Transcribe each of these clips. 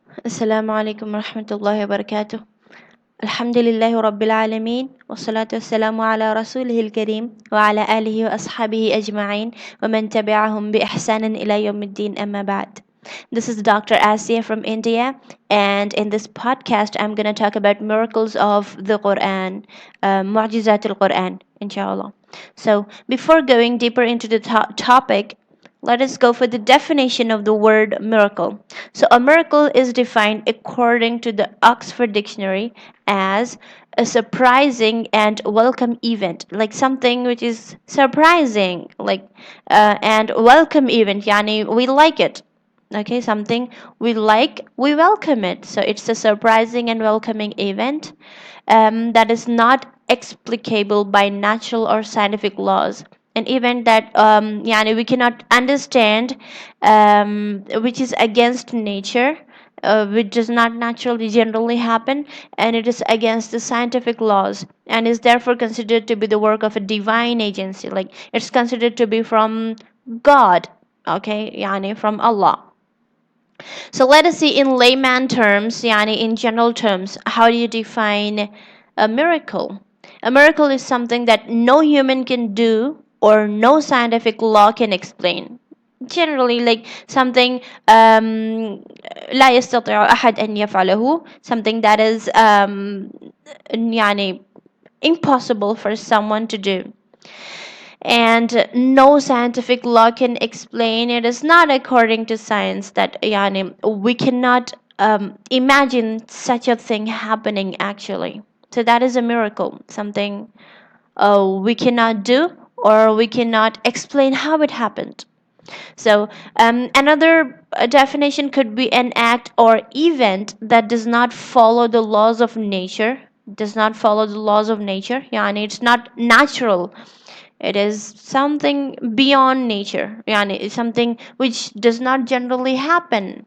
السلام عليكم ورحمة الله وبركاته. الحمد لله رب العالمين، والصلاة والسلام على رسوله الكريم وعلى آله وأصحابه أجمعين ومن تبعهم بإحسان إلى يوم الدين أما بعد. This is Dr. Asia from India, and in this podcast, I'm going to talk about miracles of the Quran, Mu'jizat al-Quran, inshallah. So, before going deeper into the topic, let us go for the definition of the word miracle. So, a miracle is defined according to the Oxford Dictionary as a surprising and welcome event, like something which is surprising, like and welcome event. Yani we like it. Okay, something we like, we welcome it. So it's a surprising and welcoming event that is not explicable by natural or scientific laws. An event that yani we cannot understand, which is against nature, which does not naturally generally happen, and it is against the scientific laws, and is therefore considered to be the work of a divine agency. Like it's considered to be from God, okay, yani from Allah. So let us see in layman terms, yani in general terms, how do you define a miracle? A miracle is something that no human can do or no scientific law can explain. Generally, like something لا يستطيع أحد أن يفعله, something that is يعني impossible for someone to do, and no scientific law can explain. It is not according to science that yani we cannot imagine such a thing happening actually. So that is a miracle, something we cannot do or we cannot explain how it happened. So another definition could be an act or event that does not follow the laws of nature. Does not follow the laws of nature. Yani it's not natural. It is something beyond nature. Yani it's something which does not generally happen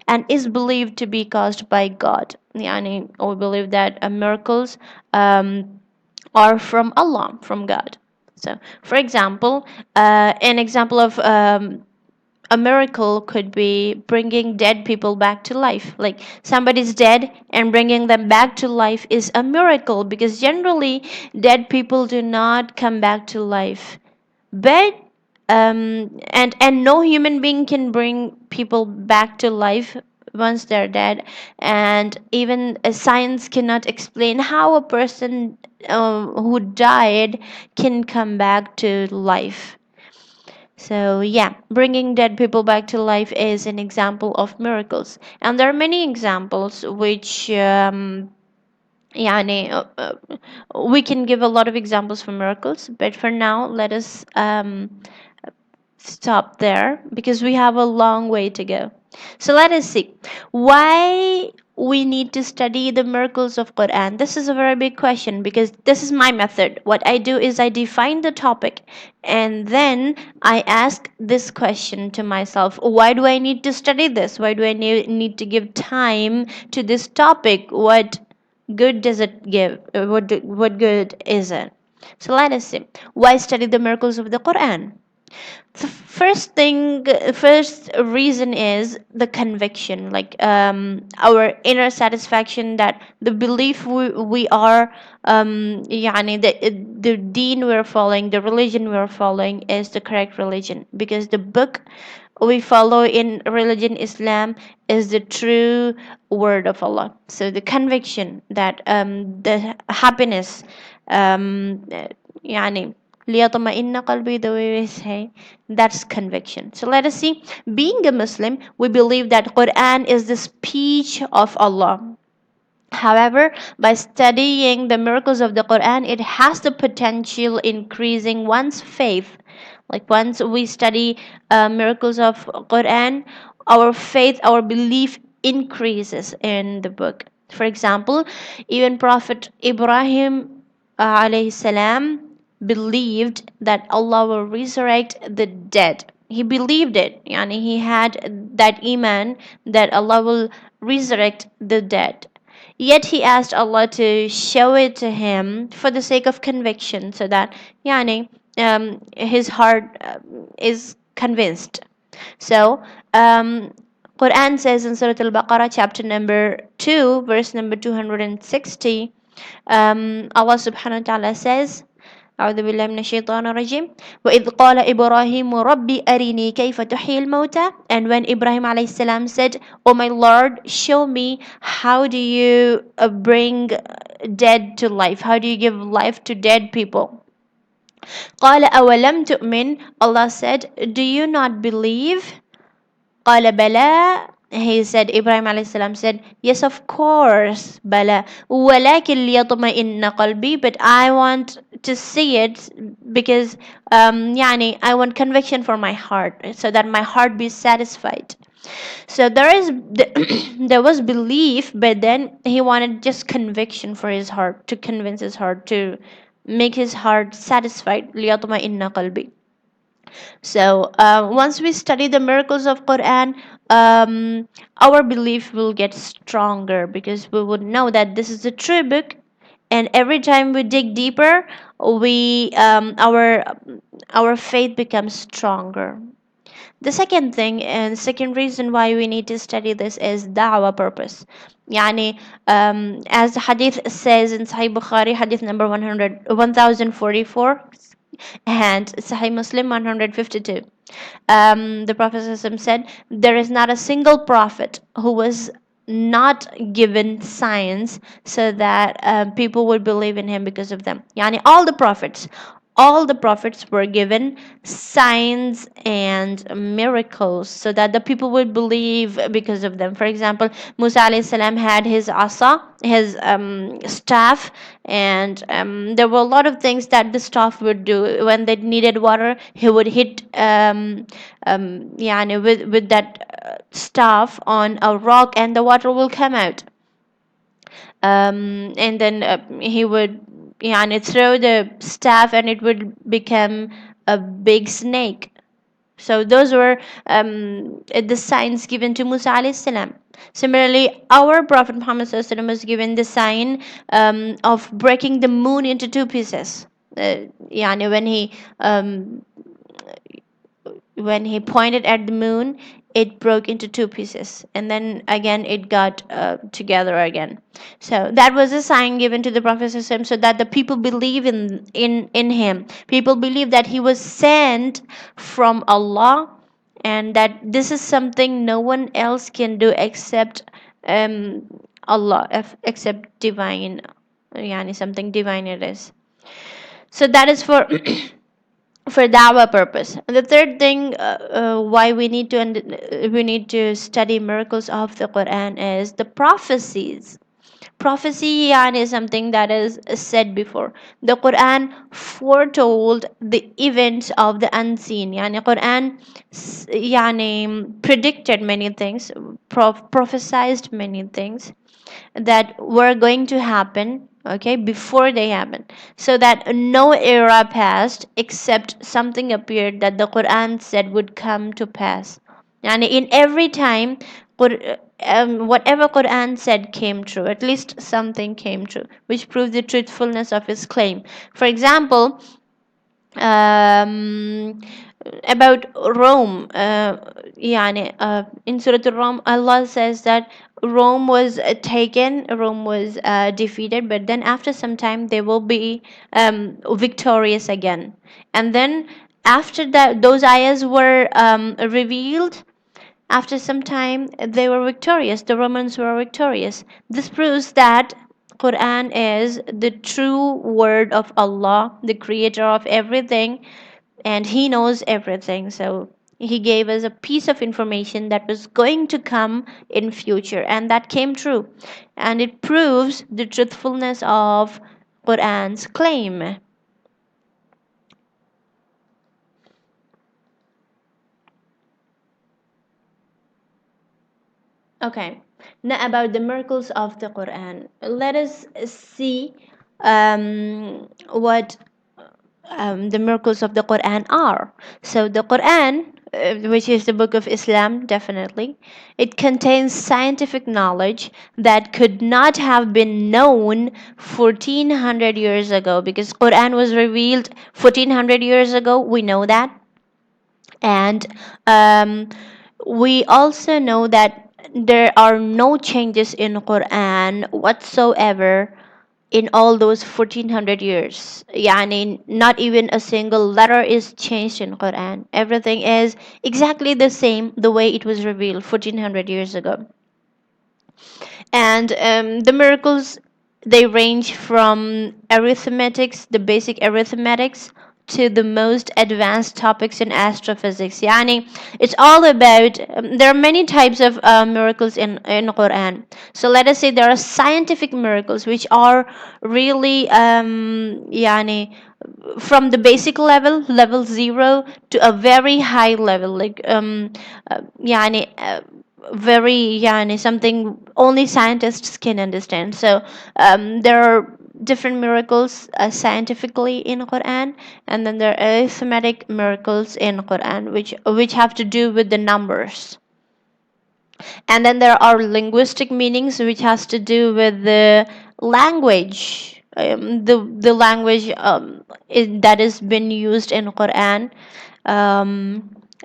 and is believed to be caused by God. Yani we believe that miracles are from Allah, from God. So, for example, an example of a miracle could be bringing dead people back to life. Like somebody's dead and bringing them back to life is a miracle, because generally dead people do not come back to life. But and no human being can bring people back to life once they're dead, and even science cannot explain how a person who died can come back to life. So, yeah, bringing dead people back to life is an example of miracles. And there are many examples which, yani, we can give a lot of examples for miracles, but for now, let us stop there because we have a long way to go. So let us see why we need to study the miracles of Quran. This is a very big question because this is my method. What I do is I define the topic and then I ask this question to myself. Why do I need to study this? Why do I need to give time to this topic? What good does it give? What good is it? So let us see. Why study the miracles of the Quran? The first reason is the conviction, like our inner satisfaction that the belief we are يعني the deen we're following, the religion we're following is the correct religion, because the book we follow in religion Islam is the true word of Allah. So the conviction that the happiness يعني ليطمئن قلبي, the way we say, that's conviction. So let us see. Being a Muslim, we believe that Quran is the speech of Allah. However, by studying the miracles of the Quran, it has the potential increasing one's faith. Like once we study miracles of Quran, our faith, our belief increases in the book. For example, even Prophet Ibrahim alayhi salam believed that Allah will resurrect the dead. He believed it. Yani he had that iman that Allah will resurrect the dead. Yet he asked Allah to show it to him for the sake of conviction, so that yani his heart is convinced. So Quran says in Surah Al-Baqarah, chapter number 2, verse number 260, Allah subhanahu wa ta'ala says, أعوذ بالله من الشيطان الرجيم وإذ قال إبراهيم ربي أرني كيف تحيي الموتى. And when Ibrahim alayhi salam said, "Oh my Lord, show me how do you bring dead to life, how do you give life to dead people." قال أولم تؤمن. Allah said, "Do you not believe?" قال بلى. He said, Ibrahim alayhi salam said, "Yes, of course, بلى ولكن ليطمئن قلبي, but I want to see it because يعني I want conviction for my heart, so that my heart be satisfied." So there was belief, but then he wanted just conviction for his heart, to convince his heart, to make his heart satisfied. ليطمئن قلبي. So once we study the miracles of Quran, our belief will get stronger, because we would know that this is a true book, and every time we dig deeper, we our faith becomes stronger. The second thing and second reason why we need to study this is da'wah purpose. Yani, as the hadith says in Sahih Bukhari, hadith number 1044, and Sahih Muslim 152. The Prophet said, "There is not a single prophet who was not given signs so that people would believe in him because of them." Yani all the prophets were given signs and miracles so that the people would believe because of them. For example, Musa alayhi salam had his asa, his staff, and there were a lot of things that the staff would do. When they needed water, he would hit يعني with that staff on a rock, and the water will come out. And then he would throw the staff, and it would become a big snake. So those were the signs given to Musa alayhi salam. Similarly, our Prophet Muhammad sallallahu alaihi wasallam was given the sign of breaking the moon into two pieces. Um, when he pointed at the moon, it broke into two pieces, and then again it got together again. So that was a sign given to the Prophet so that the people believe in him. People believe that he was sent from Allah, and that this is something no one else can do except Allah, except divine. Something divine it is. So that is for for dawah purpose. And the third thing why we need to study miracles of the Quran is the prophecies. Prophecy is something that is said before. The Quran foretold the events of the unseen. Quran predicted many things, prophesied many things that were going to happen, okay, before they happen, so that no era passed except something appeared that the Quran said would come to pass. And in every time, whatever Quran said came true. At least something came true, which proved the truthfulness of his claim. For example, about Rome, in Surah Al-Rum, Allah says that Rome was taken, Rome was defeated, but then after some time they will be victorious again. And then after that, those ayahs were revealed. After some time, they were victorious. The Romans were victorious. This proves that Quran is the true word of Allah, the creator of everything, and he knows everything. So he gave us a piece of information that was going to come in future, and that came true. And it proves the truthfulness of Quran's claim. Okay, now about the miracles of the Quran. Let us see what the miracles of the Quran are. So the Quran, which is the book of Islam, definitely, it contains scientific knowledge that could not have been known 1400 years ago, because Quran was revealed 1400 years ago. We know that. And We also know that there are no changes in Quran whatsoever in all those 1400 years. Yani not even a single letter is changed in Quran. Everything is exactly the same the way it was revealed 1400 years ago. And the miracles, they range from arithmetics, the basic arithmetics, to the most advanced topics in astrophysics. Yani, it's all about. There are many types of miracles in Quran. So let us say there are scientific miracles which are really yani from the basic level, level 0, to a very high level, like yani very yani something only scientists can understand. So there are different miracles scientifically in Quran, and then there are arithmetic miracles in Quran which have to do with the numbers. And then there are linguistic meanings which has to do with the language, the language that has been used in Quran.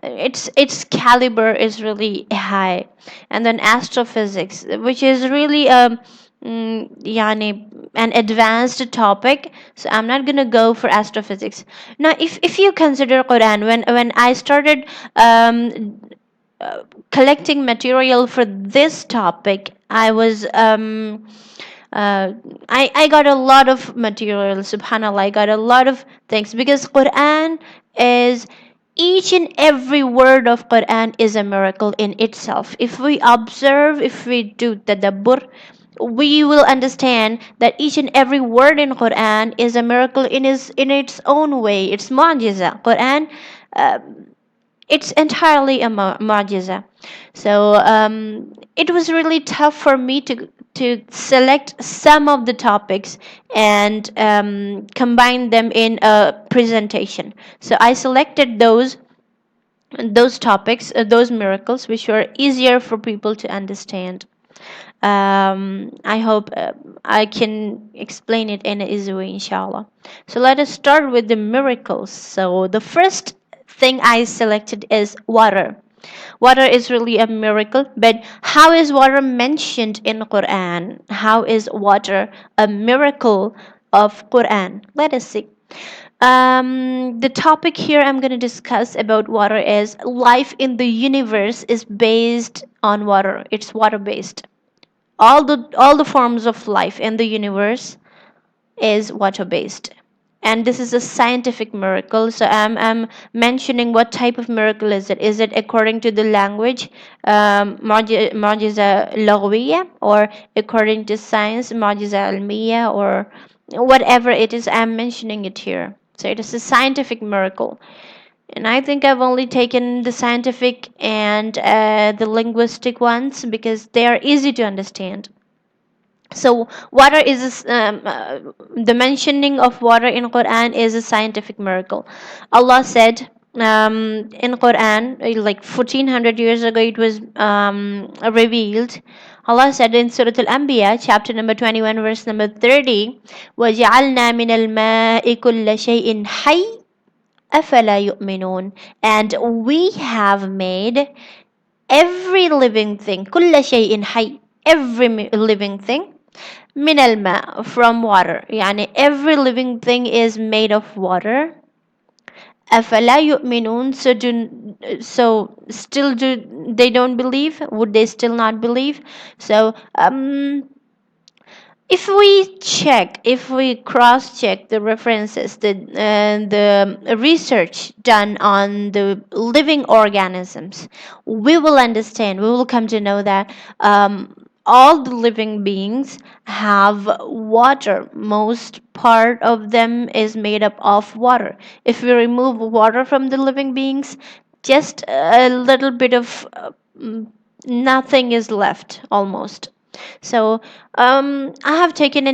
Its caliber is really high. And then astrophysics, which is really yani an advanced topic. So I'm not gonna go for astrophysics now. If you consider Quran, when I started collecting material for this topic, I was I got a lot of material. Subhanallah, I got a lot of things because Quran is, each and every word of Quran is a miracle in itself. If we observe, if we do tadabbur, we will understand that each and every word in Quran is a miracle in its own way. It's mu'jiza. Quran, uh, it's entirely a mu'jiza. So it was really tough for me to select some of the topics and combine them in a presentation. So I selected those topics, those miracles, which were easier for people to understand. I hope I can explain it in an easy way, inshallah. So let us start with the miracles. So the first thing I selected is water. Water is really a miracle, but how is water mentioned in Quran? How is water a miracle of Quran? Let us see. The topic here I'm going to discuss about water is life in the universe is based on water. It's water based. All the forms of life in the universe is water based, and this is a scientific miracle. So I'm mentioning what type of miracle is it according to the language, معجزة لغوية, or according to science, معجزة علمية, or whatever it is, I'm mentioning it here. So it is a scientific miracle, and I think I've only taken the scientific and the linguistic ones because they are easy to understand. So water is the mentioning of water in Quran is a scientific miracle. Allah said in Quran, like 1400 years ago, it was revealed. Allah said in Surah Al-Anbiya, chapter number 21, verse number 30, وَجَعَلْنَا مِنَ الْمَاءِ كُلَّ شَيْءٍ حَيٍّ أَفَلَا يُؤْمِنُونَ. And we have made every living thing, كُلَّ شَيْءٍ حَيٍّ, every living thing, من الماء, from water. يعني every living thing is made of water. أفلا يؤمنون, so still do they don't believe? Would they still not believe? So if we cross check the references, the research done on the living organisms, we will understand, we will come to know that all the living beings have water. Most part of them is made up of water. If we remove water from the living beings, just a little bit of nothing is left almost. So I have taken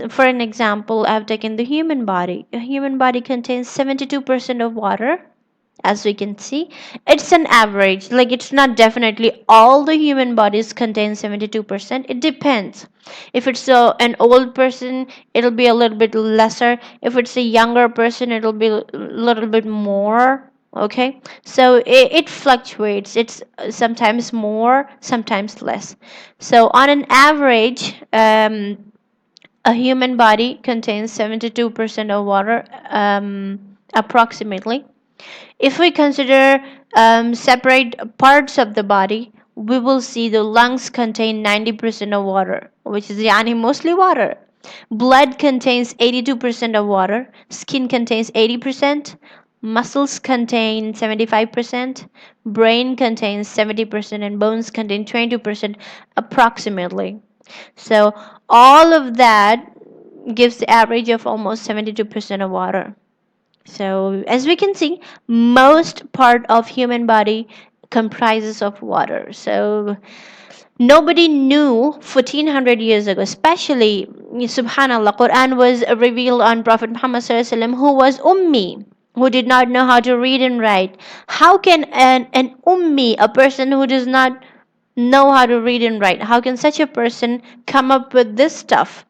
for an example, I've taken the human body. A human body contains 72% of water, as we can see. It's an average, like it's not definitely all the human bodies contain 72%. It depends. If it's an old person, it'll be a little bit lesser. If it's a younger person, it'll be a little bit more. Okay, so it fluctuates. It's sometimes more, sometimes less. So on an average, a human body contains 72% of water, approximately. If we consider separate parts of the body, we will see the lungs contain 90% of water, which is yani mostly water. Blood contains 82% of water. Skin contains 80%. Muscles contain 75%. Brain contains 70%, and bones contain 22% approximately. So all of that gives the average of almost 72% of water. So as we can see, most part of human body comprises of water. So nobody knew 1400 years ago, especially subhanallah, Quran was revealed on Prophet Muhammad who was ummi, who did not know how to read and write. How can an ummi, a person who does not know how to read and write, how can such a person come up with this stuff?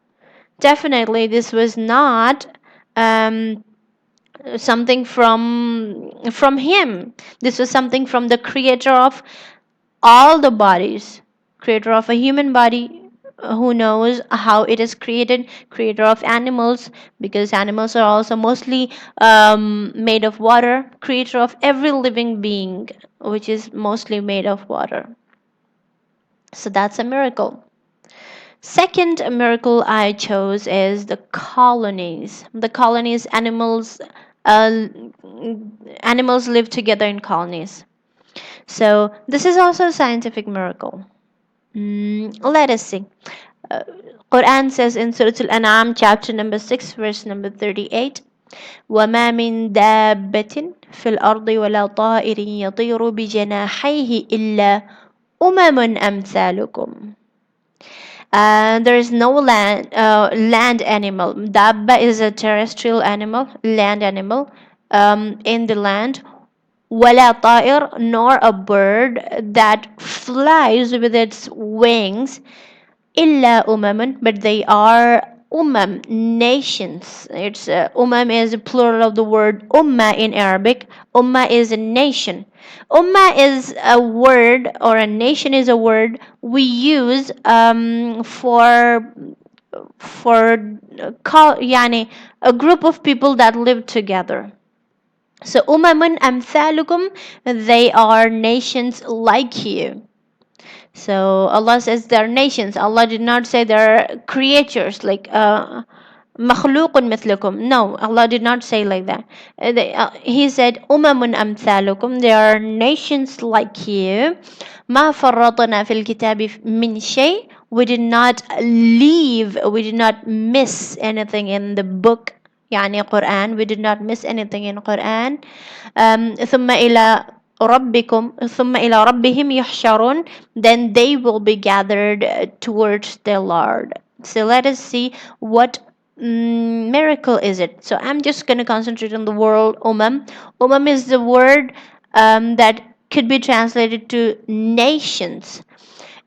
Definitely this was not um, something from him. This was something from the creator of all the bodies, creator of a human body, who knows how it is created, creator of animals, because animals are also mostly made of water, creator of every living being, which is mostly made of water. So that's a miracle. Second miracle I chose is the colonies. The colonies, uh, animals live together in colonies. So this is also a scientific miracle. Let us see. Uh, Quran says in Surah Al-An'am, chapter number 6, verse number 38, وَمَا مِن دَابَّةٍ فِي الْأَرْضِ وَلَا طَائِرٍ يَطِيرُ بِجَنَاحَيْهِ إِلَّا أُمَمٌ أَمْثَالُكُمْ. There is no land animal. Dabba is a terrestrial animal, land animal, in the land. Wala ta'ir, nor a bird that flies with its wings. Illa umamun, but they are nations. It's is a plural of the word umma in Arabic. Umma is a nation. Umma is a word, or a nation is a word we use for yani a group of people that live together. So umamun amthalukum, they are nations like you. So Allah says they're nations. Allah did not say they're creatures like makhlukun مثلكم. No, Allah did not say like that. He said umamun amthalukum. They are nations like you. ما فرطنا في الكتاب من شيء. We did not leave, we did not miss anything in the book, يعني Quran. We did not miss anything in Quran. ثم إلى ربكم ثم إلى ربهم يحشرون. Then they will be gathered towards their Lord. So let us see what miracle is it. So I'm just going to concentrate on the word umam is the word that could be translated to nations.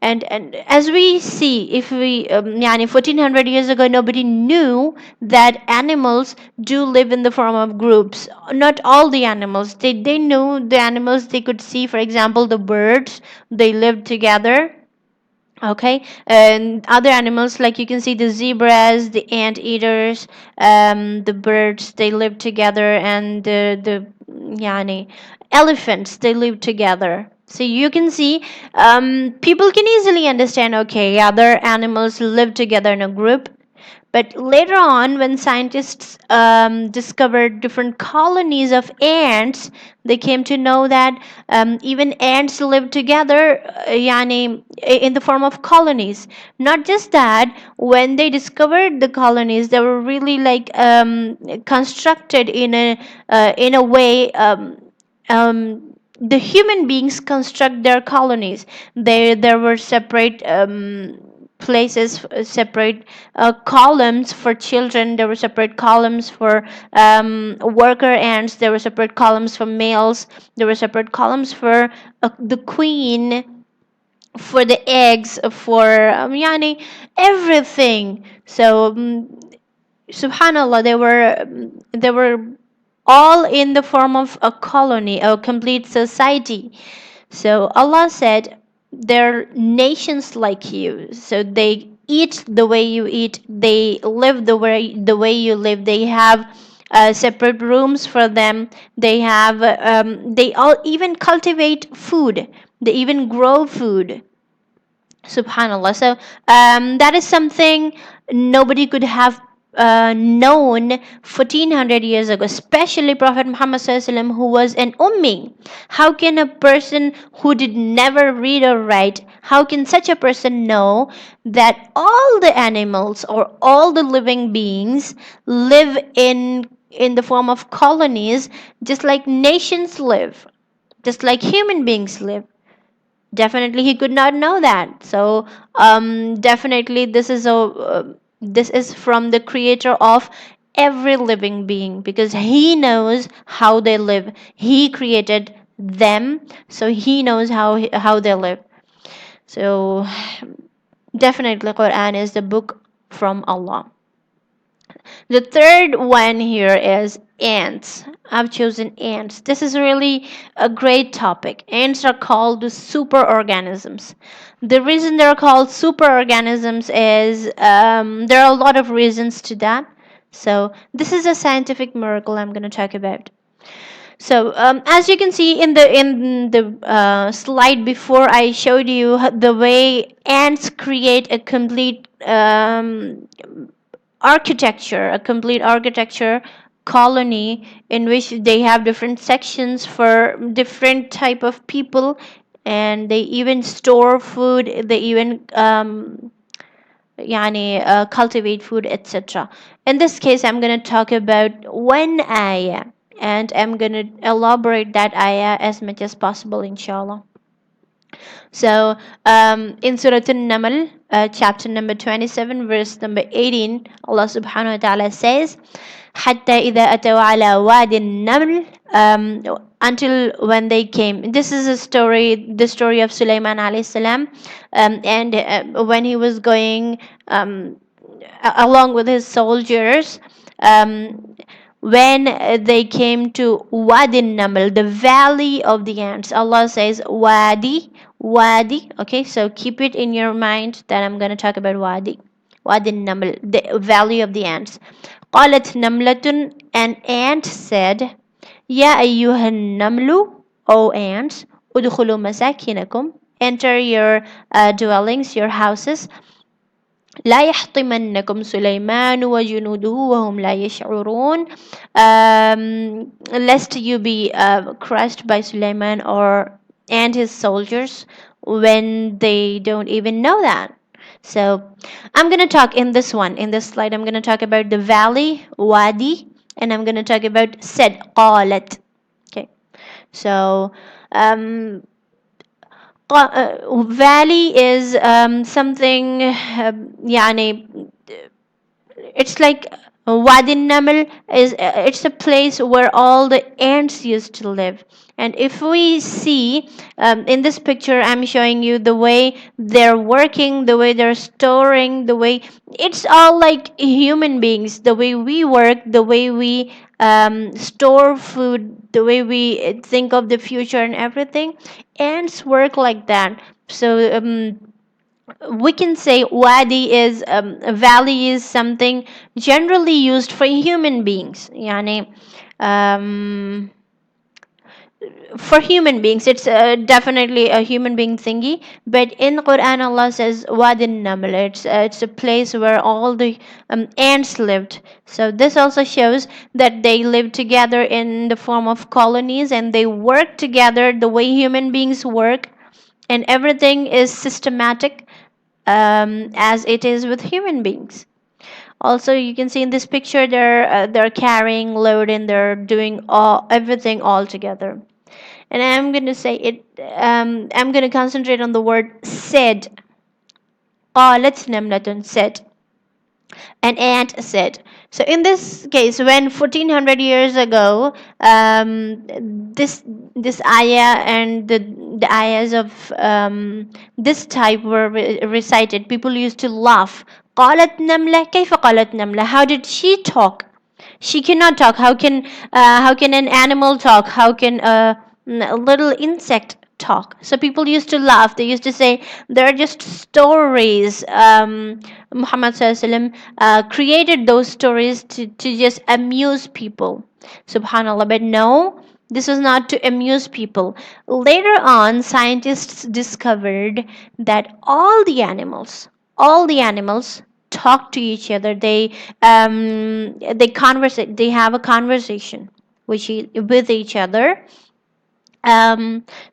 And as we see, if we 1400 years ago, nobody knew that animals do live in the form of groups. Not all the animals, they knew the animals they could see. For example, the birds, they lived together. Okay, and other animals, like you can see the zebras, the anteaters, the birds, they live together, and the yani elephants, they live together. So you can see, people can easily understand, okay, other animals live together in a group. But later on, when scientists discovered different colonies of ants, they came to know that even ants live together, yani, in the form of colonies. Not just that, when they discovered the colonies, they were really like constructed in a way. The human beings construct their colonies. There were separate places, separate columns for children. There were separate columns for worker ants. There were separate columns for males. There were separate columns for the queen, for the eggs, for yani everything. So subhanallah, there were all in the form of a colony, a complete society. So Allah said, they're nations like you. So they eat the way you eat. They live the way you live. They have separate rooms for them. They have they all even cultivate food. They even grow food. Subhanallah. So that is something nobody could have known 1400 years ago, especially Prophet Muhammad SAW, who was an ummi. How can a person who did never read or write, how can such a person know that all the animals or all the living beings live in the form of colonies, just like nations live, just like human beings live? Definitely he could not know that. So definitely this is from the creator of every living being, because he knows how they live. He created them, so he knows how they live. So definitely Quran is the book from Allah. The third one here is ants. I've chosen ants. This is really a great topic. Ants are called superorganisms. The reason they're called superorganisms is there are a lot of reasons to that. So this is a scientific miracle I'm going to talk about. So as you can see in the slide before, I showed you the way ants create a complete architecture, a complete architecture colony, in which they have different sections for different type of people, and they even store food. They even cultivate food, etc. In this case, I'm going to talk about one ayah, and I'm going to elaborate that ayah as much as possible, inshallah. So in Surah An-Naml, chapter number 27, verse number 18, Allah subhanahu wa ta'ala says, حتى إذا أتوا على واد النمل, until when they came. This is the story of Sulaiman alayhi salam, and when he was going along with his soldiers, when they came to Wadi Naml, the valley of the ants. Allah says Wadi, Wadi. Okay, so keep it in your mind that I'm going to talk about Wadi. Wadi Naml, the valley of the ants. قالت نملة, an ant said, يا أيها النمل, O ants, ادخلوا مساكنكم, enter your dwellings, your houses. لا يحطمنكم سليمان وجنوده وهم لا يشعرون, lest you be crushed by Sulaiman and his soldiers when they don't even know that. So I'm going to talk in this slide, I'm going to talk about the valley, Wadi, and I'm going to talk about said, قالت. Okay, so valley is something يعني it's like Wadi Namal is it's a place where all the ants used to live. And if we see in this picture, I'm showing you the way they're working, the way they're storing, the way it's all like human beings, the way we work, the way we store food, the way we think of the future and everything. Ants work like that. So we can say wadi is a valley is something generally used for human beings. Yani, for human beings, it's definitely a human being thingy. But in Quran, Allah says Wadi Naml. It's a place where all the ants lived. So this also shows that they live together in the form of colonies, and they work together the way human beings work, and everything is systematic as it is with human beings. Also, you can see in this picture they're carrying load, and they're doing everything all together. And I'm going to say it. I'm going to concentrate on the word said. قالت نملة, said. An ant said. So in this case, when 1400 years ago, this ayah and the ayahs of this type were recited, people used to laugh. قالت نملة, كيف قالت نملة? How did she talk? She cannot talk. How can an animal talk? How can a little insect talk? So people used to laugh. They used to say they're just stories. Muhammad SAW created those stories to just amuse people. Subhanallah. But no, this was not to amuse people. Later on, scientists discovered that all the animals talk to each other. They conversate. They have a conversation with each other.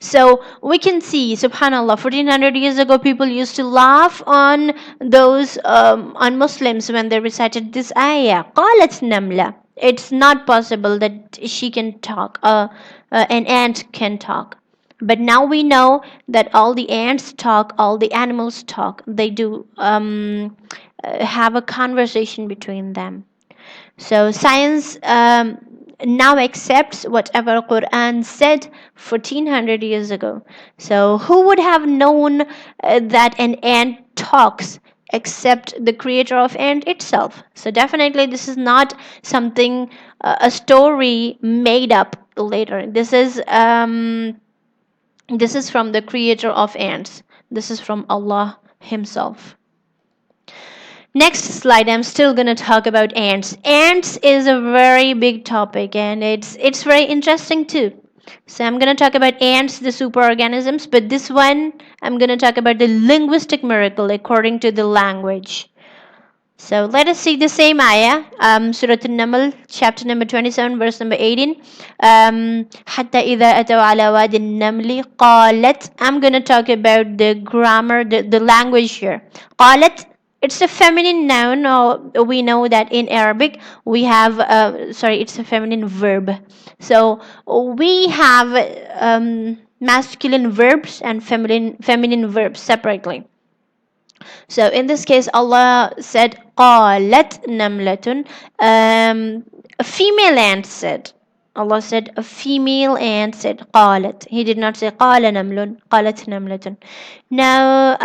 So we can see, subhanallah, 1400 years ago, people used to laugh on those on Muslims when they recited this ayah. قالت نملة. It's not possible that she can talk. An ant can talk. But now we know that all the ants talk, all the animals talk. They do have a conversation between them. So science now accepts whatever Quran said 1400 years ago. So who would have known that an ant talks except the creator of ant itself? So definitely this is not something a story made up later. This is from the creator of ants. This is from Allah himself. Next slide, I'm still going to talk about ants. Ants is a very big topic, and it's very interesting too. So I'm going to talk about ants, the superorganisms, but this one I'm going to talk about the linguistic miracle according to the language. So let us see the same ayah, Surah An-Naml, chapter number 27, verse number 18. حتى إذا أتوا على واد النمل قالت. I'm going to talk about the grammar, the language here. قالت, it's a feminine noun. Or we know that in Arabic we have, it's a feminine verb. So we have masculine verbs and feminine verbs separately. So in this case, Allah said, قالت نملة. A female ant said. Allah said, a female ant said, قالت. He did not say قال نمل, قالت نملة. Now,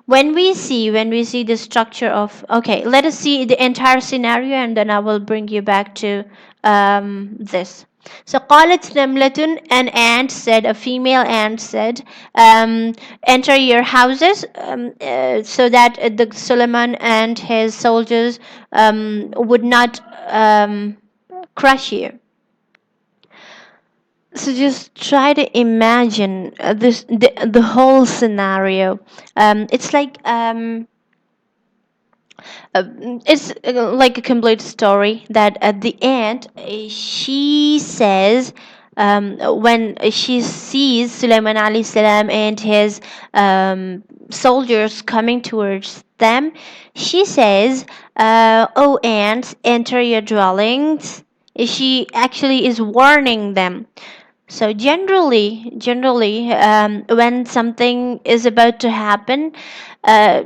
when we see the structure of, okay, let us see the entire scenario, and then I will bring you back to this. So قالت نملة, an ant said, a female ant said, enter your houses, so that the Suleiman and his soldiers would not crush you. So just try to imagine the whole scenario. It's like a complete story that at the end she says, when she sees Sulaiman alayhi salam and his soldiers coming towards them, she says, oh ants, enter your dwellings. She actually is warning them. So generally, when something is about to happen, a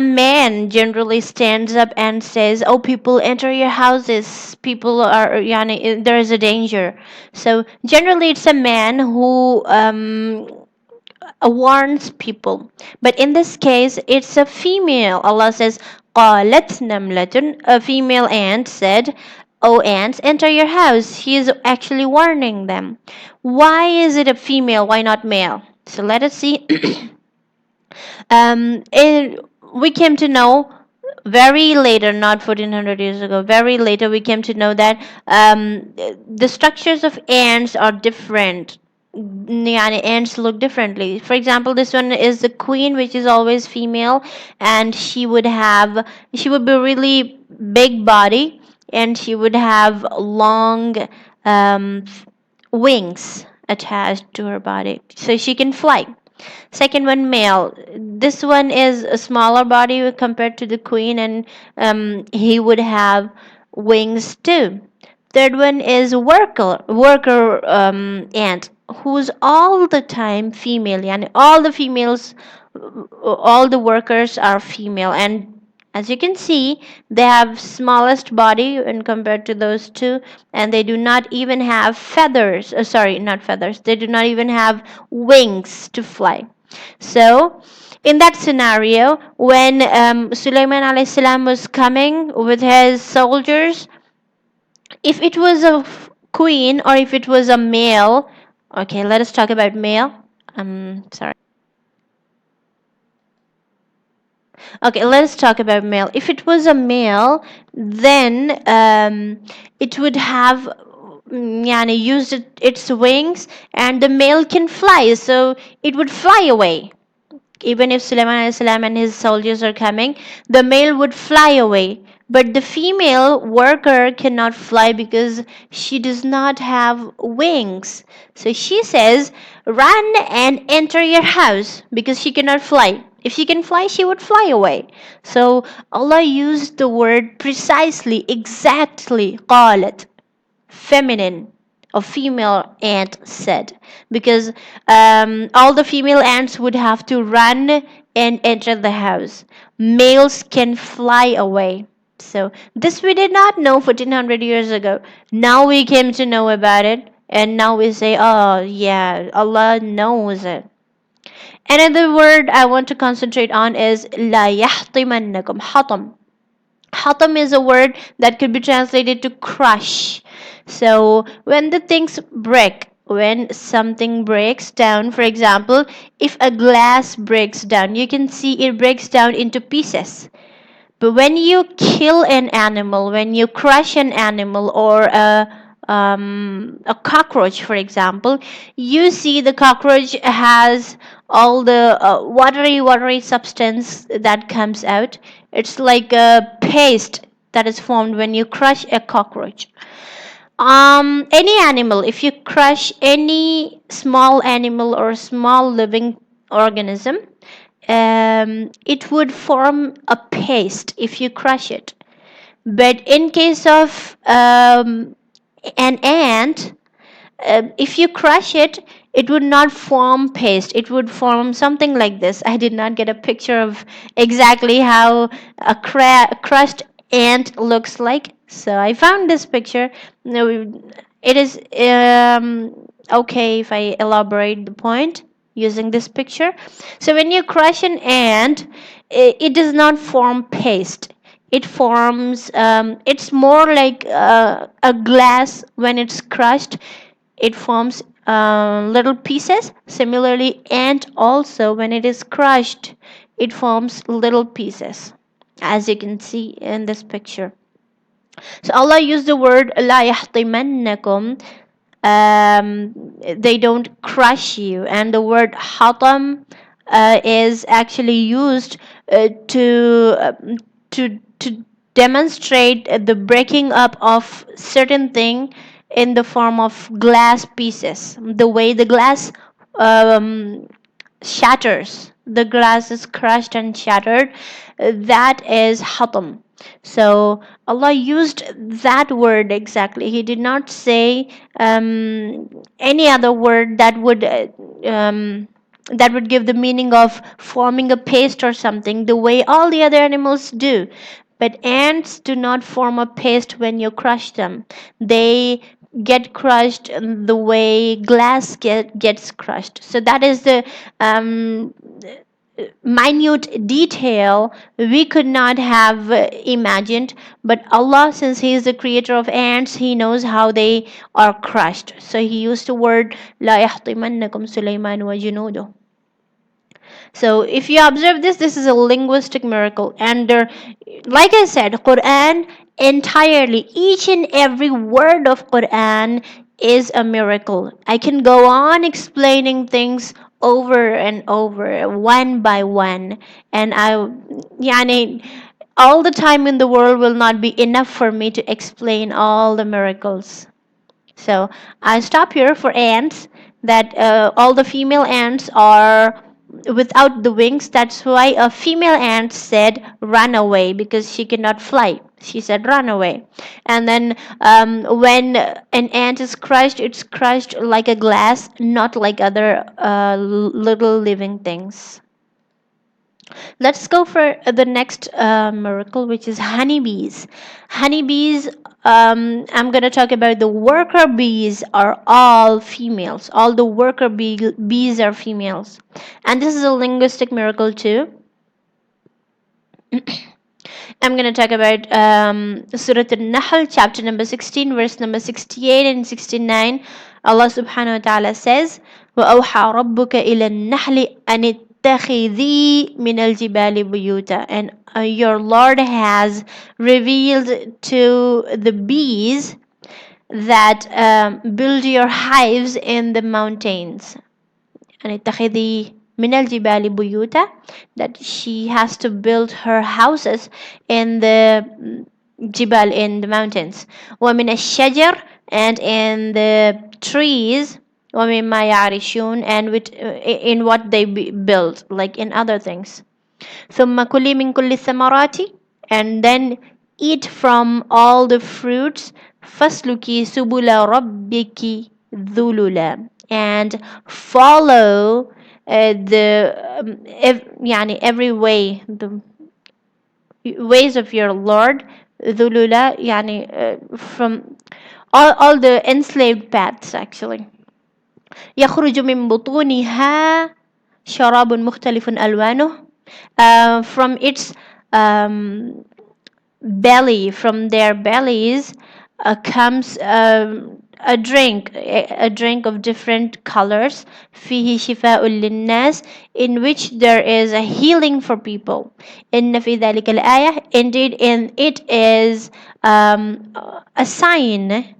man generally stands up and says, oh, people, enter your houses. People are, yani, there is a danger. So generally it's a man who warns people. But in this case, it's a female. Allah says, قالت نملة, a female ant said, oh ants, enter your house. He is actually warning them. Why is it a female? Why not male? So let us see. We came to know very later, not 1400 years ago, very later we came to know that the structures of ants are different. Yani ants look differently. For example, this one is the queen, which is always female, and she would be really big body, and she would have long wings attached to her body, so she can fly. Second one, male. This one is a smaller body compared to the queen, and he would have wings too. Third one is worker ant, who's all the time female, and all the females, all the workers are female, and as you can see, they have smallest body when compared to those two, and they do not even have feathers. Sorry, not feathers. They do not even have wings to fly. So, in that scenario, when Sulaiman alayhi salam was coming with his soldiers, If it was a queen or if it was a male, okay, let us talk about male. Sorry. Okay, let's talk about male. If it was a male, then it would have yani, used its wings, and the male can fly, so it would fly away. Even if Sulaiman salam and his soldiers are coming, the male would fly away. But the female worker cannot fly because she does not have wings. So she says, run and enter your house because she cannot fly. If she can fly, she would fly away. So Allah used the word precisely, exactly, قالت, feminine or female ant said, because all the female ants would have to run and enter the house. Males can fly away. So this we did not know 1400 years ago. Now we came to know about it, and now we say, oh yeah, Allah knows it. Another word I want to concentrate on is لا يحطمنكم. حطم. Hatam is a word that could be translated to crush. So when the things break, when something breaks down, for example, if a glass breaks down, you can see it breaks down into pieces. But when you kill an animal, when you crush an animal or a cockroach, for example, you see the cockroach has all the watery substance that comes out. It's like a paste that is formed when you crush a cockroach. Any animal, if you crush any small animal or small living organism, it would form a paste if you crush it. But in case of an ant, if you crush it, it would not form paste. It would form something like this. I did not get a picture of exactly how a crushed ant looks like. So I found this picture. No, it is okay if I elaborate the point using this picture. So when you crush an ant, it does not form paste. It forms, it's more like a glass when it's crushed. It forms little pieces. Similarly, ant also, when it is crushed, it forms little pieces, as you can see in this picture. So Allah used the word لا يحطمنكم. They don't crush you, and the word hatam is actually used to demonstrate the breaking up of certain thing in the form of glass pieces. The way the glass um, shatters, the glass is crushed and shattered, that is hatam. So Allah used that word exactly. He did not say any other word that would give the meaning of forming a paste or something, the way all the other animals do. But ants do not form a paste when you crush them. They get crushed the way glass gets crushed. So that is the minute detail we could not have imagined. But Allah, since He is the creator of ants, He knows how they are crushed. So He used the word لا يحطمنكم سليمان وجنوده. So if you observe this, this is a linguistic miracle. And like I said, Quran entirely, each and every word of Quran is a miracle. I can go on explaining things over and over, one by one. And yani, all the time in the world will not be enough for me to explain all the miracles. So I stop here for ants, that all the female ants are without the wings. That's why a female ant said run away, because she cannot fly. She said run away. And then when an ant is crushed, it's crushed like a glass, not like other little living things. Let's go for the next miracle, which is honeybees. Honeybees, I'm going to talk about the worker bees are all females. All the worker bees are females. And this is a linguistic miracle too. I'm going to talk about Surah Al-Nahl, chapter number 16, verse number 68 and 69. Allah subhanahu wa ta'ala says, وَأَوْحَى رَبُّكَ إِلَى النَّحْلِ أَنِ اتَّخِذِي مِنَ الْجِبَالِ بُيُوتًا. And your Lord has revealed to the bees that build your hives in the mountains. And اتخذي من الجبال بيوتا, that she has to build her houses in the jibal, in the mountains. ومن الشجر, and in the trees. ومما يعرشون, and in what they build, like in other things. ثم كلي من كل الثمرات, and then eat from all the fruits. فاسلكي سبل ربك ذللا, and follow every way, the ways of your Lord. ذللا from all the enslaved paths actually. يخرج من بطونها شراب مختلف ألوانه, from its belly, from their bellies comes a drink of different colors. فيه شفاء للناس, in which there is a healing for people. إن في ذلك الآية, indeed in it is a sign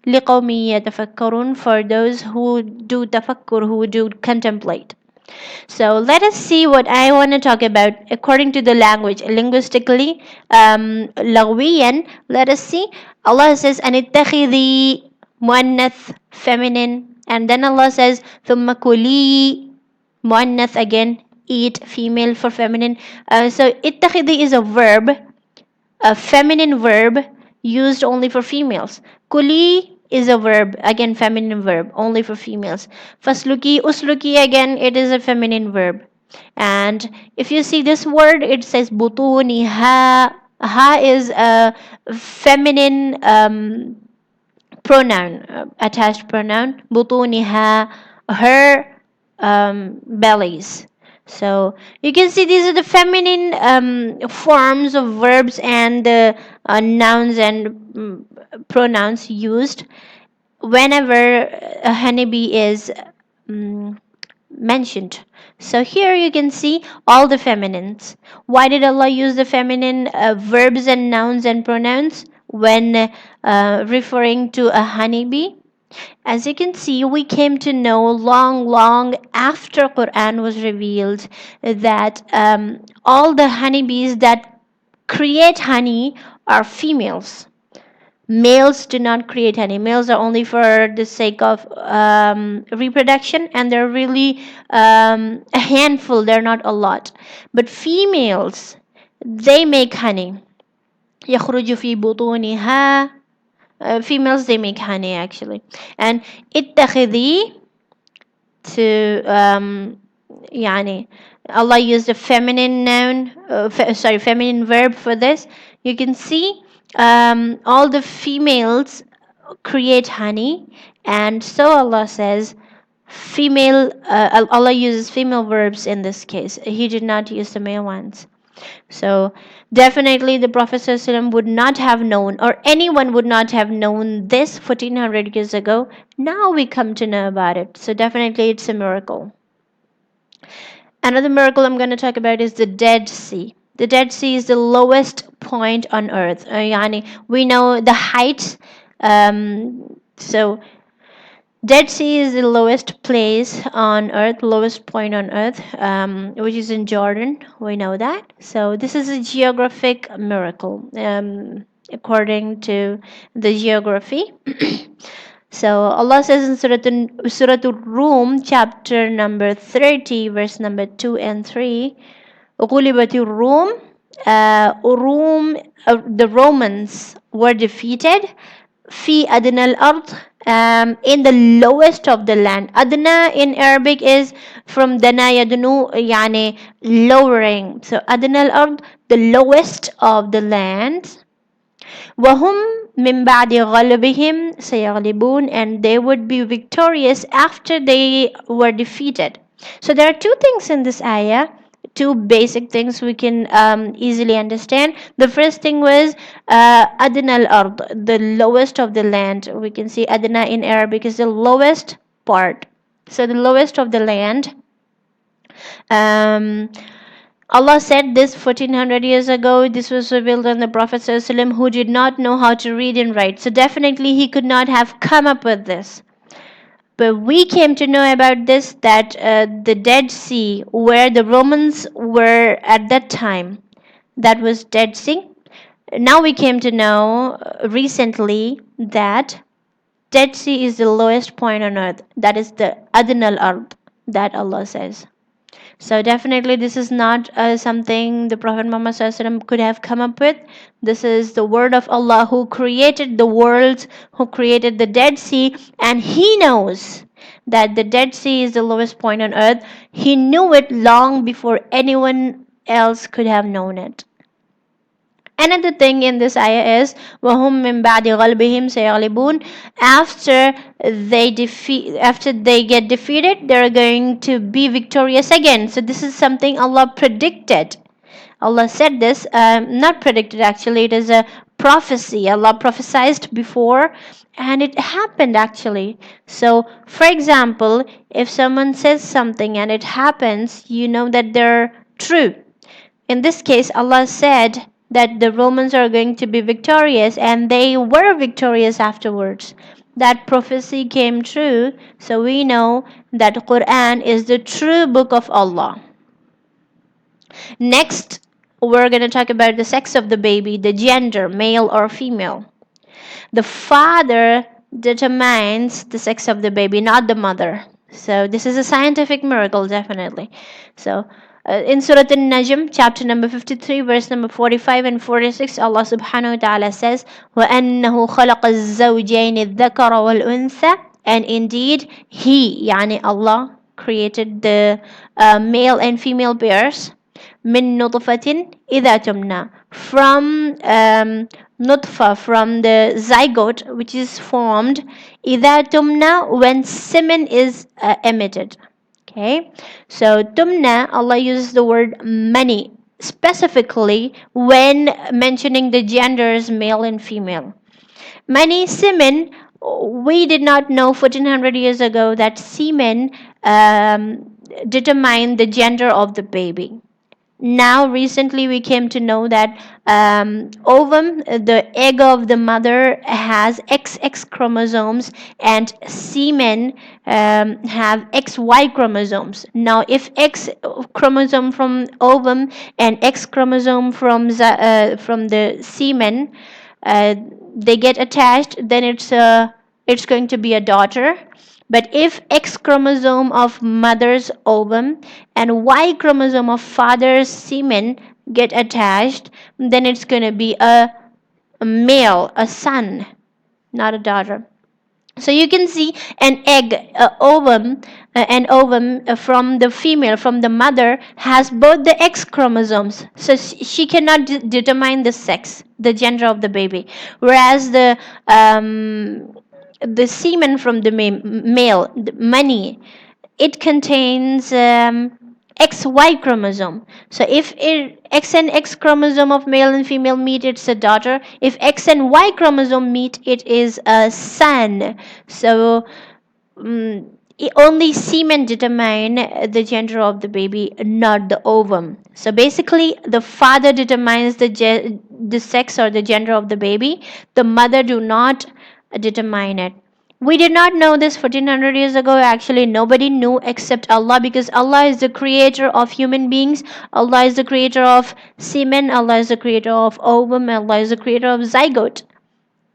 لقوم يتفكرون, for those who do tafakkur, who do contemplate. So let us see what I want to talk about according to the language, linguistically, لغويا. Let us see. Allah says أَنِتَّخِذِي مؤنث, feminine, and then Allah says ثُمَّ كُلِي مؤنث, again eat, female for feminine. So اتخذي is a verb, a feminine verb used only for females. Kuli is a verb, again feminine verb, only for females. Fasluki, usluki, again it is a feminine verb. And if you see this word, it says butuni ha. Ha is a feminine pronoun, attached pronoun. Butuni ha, her bellies. So you can see these are the feminine forms of verbs and nouns and pronouns used whenever a honeybee is mentioned. So here you can see all the feminines. Why did Allah use the feminine verbs and nouns and pronouns when referring to a honeybee? As you can see, we came to know long after Quran was revealed that all the honeybees that create honey are females. Males do not create honey. Males are only for the sake of reproduction, and they're really a handful. They're not a lot. But females, they make honey. يخرج في بطونها. Females, they make honey actually. And اتخذي, to Allah used a feminine noun, feminine verb for this. You can see all the females create honey, and so Allah says female. Allah uses female verbs in this case. He did not use the male ones. So definitely the Prophet ﷺ would not have known, or anyone would not have known this 1400 years ago. Now we come to know about it. So definitely it's a miracle. Another miracle I'm going to talk about is the Dead Sea. The Dead Sea is the lowest point on earth. We know the height. So Dead Sea is the lowest place on earth, lowest point on earth, which is in Jordan. We know that. So this is a geographic miracle, according to the geography. So Allah says in Surah Al-Rum, chapter number 30, verse number 2 and 3, غُلِبَتِ الرُّوم, the Romans were defeated. في أدنى الأرض, in the lowest of the land. Adna in Arabic is from dana yadnu, lowering. So أدنى الأرض, the lowest of the land. وهم من بعد غلبهم سيغلبون, and they would be victorious after they were defeated. So there are two things in this ayah. two basic things we can easily understand. The first thing was adna al-ard, the lowest of the land. We can see adna in Arabic is the lowest part. So the lowest of the land. Um, Allah said this 1400 years ago. This was revealed on the Prophet ﷺ, who did not know how to read and write. So definitely he could not have come up with this. But we came to know about this, that the Dead Sea, where the Romans were at that time, that was Dead Sea. Now we came to know recently that Dead Sea is the lowest point on earth. That is the Adnal Ard that Allah says. So definitely this is not something the Prophet Muhammad SAW could have come up with. This is the word of Allah, who created the world, who created the Dead Sea, and He knows that the Dead Sea is the lowest point on earth. He knew it long before anyone else could have known it. Another thing in this ayah is وَهُمْ مِنْ بَعْدِ غَلْبِهِمْ سَيَغْلِبُونَ. After they get defeated, they're going to be victorious again. So this is something Allah predicted. Allah said this, not predicted actually, it is a prophecy. Allah prophesied before, and it happened actually. So for example, if someone says something and it happens, you know that they're true. In this case, Allah said that the Romans are going to be victorious, and they were victorious afterwards. That prophecy came true, so we know that Quran is the true book of Allah. Next, we're going to talk about the sex of the baby, the gender, male or female. The father determines the sex of the baby, not the mother. So this is a scientific miracle, definitely. So in Surah An-Najm, chapter number 53, verse number 45 and 46, Allah subhanahu wa ta'ala says, وَأَنَّهُ خَلَقَ الزَّوْجَيْنِ الذَّكَرَ وَالْأُنثَى. And indeed, He, yani Allah, created the male and female pairs. من نطفة إذا تمنى, from nutfa, from the zygote which is formed إذا تمنى, when semen is emitted. Okay, so tumna, Allah uses the word mani specifically when mentioning the genders male and female. Many semen, we did not know 1400 years ago that semen determine the gender of the baby. Now recently we came to know that ovum, the egg of the mother, has XX chromosomes, and semen have XY chromosomes. Now if X chromosome from ovum and X chromosome from the semen, they get attached, then it's going to be a daughter. But if X chromosome of mother's ovum and Y chromosome of father's semen get attached, then it's going to be a male, a son, not a daughter. So you can see an egg, an ovum from the female, from the mother, has both the X chromosomes. So she cannot determine the sex, the gender of the baby. Whereas the semen from the male, the mani, it contains XY chromosome. So if X and X chromosome of male and female meet, it's a daughter. If X and Y chromosome meet, it is a son. So only semen determine the gender of the baby, not the ovum. So basically, the father determines the sex or the gender of the baby. The mother do not determine it. We did not know this 1400 years ago. Actually, nobody knew except Allah, because Allah is the creator of human beings. Allah is the creator of semen. Allah is the creator of ovum. Allah is the creator of zygote,